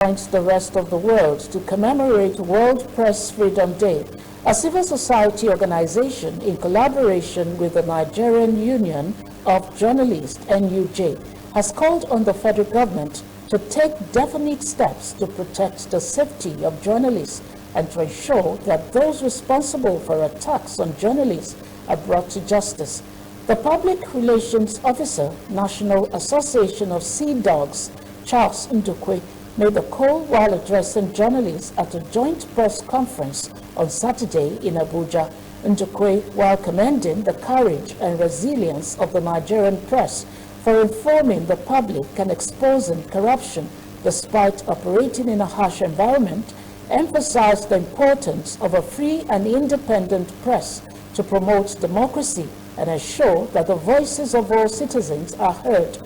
joins the rest of the world to commemorate World Press Freedom Day, a civil society organization in collaboration with the Nigerian Union of Journalists, NUJ, has called on the federal government to take definite steps to protect the safety of journalists and to ensure that those responsible for attacks on journalists are brought to justice. The Public Relations Officer, National Association of Sea Dogs, Charles Ndukwe, made the call while addressing journalists at a joint press conference on Saturday in Abuja. Ndukwe, while commending the courage and resilience of the Nigerian press for informing the public and exposing corruption despite operating in a harsh environment, emphasized the importance of a free and independent press to promote democracy and ensure that the voices of all citizens are heard.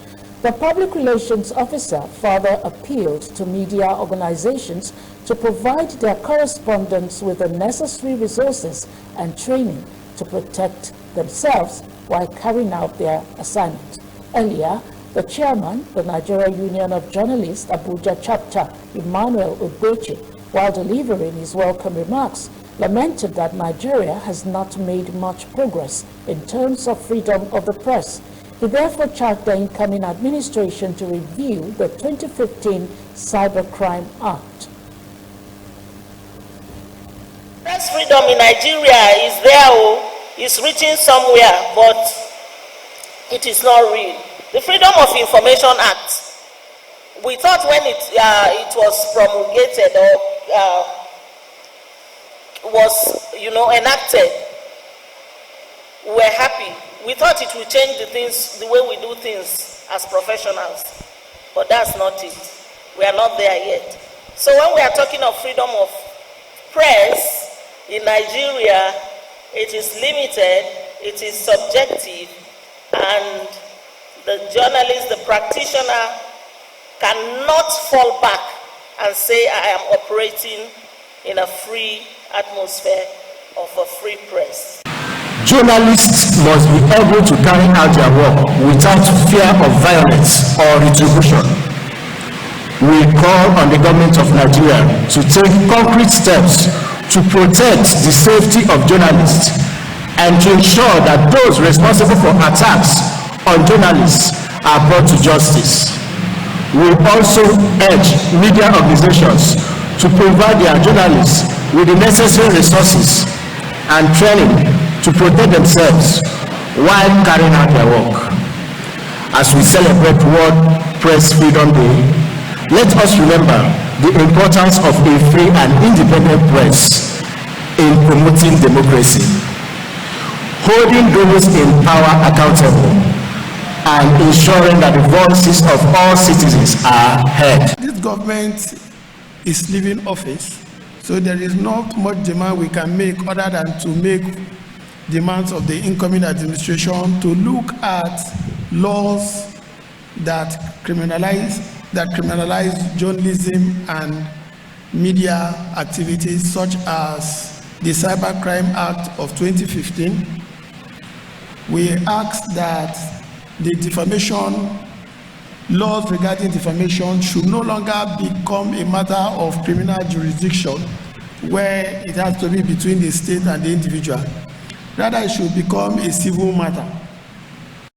The Public Relations Officer further appealed to media organizations to provide their correspondents with the necessary resources and training to protect themselves while carrying out their assignment. Earlier, the chairman, the Nigeria Union of Journalists, Abuja chapter, Emmanuel Ogbeche, while delivering his welcome remarks, lamented that Nigeria has not made much progress in terms of freedom of the press. He therefore charged the incoming administration to review the 2015 Cybercrime Act. Press freedom in Nigeria is there, it's written somewhere, but it is not real. The Freedom of Information Act, we thought when it was promulgated or was enacted, we were happy. We thought it would change the way we do things as professionals, but that's not it. We are not there yet. So when we are talking of freedom of press in Nigeria, it is limited, it is subjective, and the journalist, the practitioner, cannot fall back and say, I am operating in a free atmosphere of a free press. Journalists must be able to carry out their work without fear of violence or retribution. We call on the government of Nigeria to take concrete steps to protect the safety of journalists and to ensure that those responsible for attacks on journalists are brought to justice. We also urge media organizations to provide their journalists with the necessary resources and training to protect themselves while carrying out their work. As we celebrate World Press Freedom Day, let us remember the importance of a free and independent press in promoting democracy, holding those in power accountable, and ensuring that the voices of all citizens are heard. This government is leaving office, so there is not much demand we can make other than to make demands of the incoming administration to look at laws that criminalize journalism and media activities, such as the Cybercrime Act of 2015. We ask that the defamation laws regarding defamation should no longer become a matter of criminal jurisdiction where it has to be between the state and the individual. Rather, it should become a civil matter.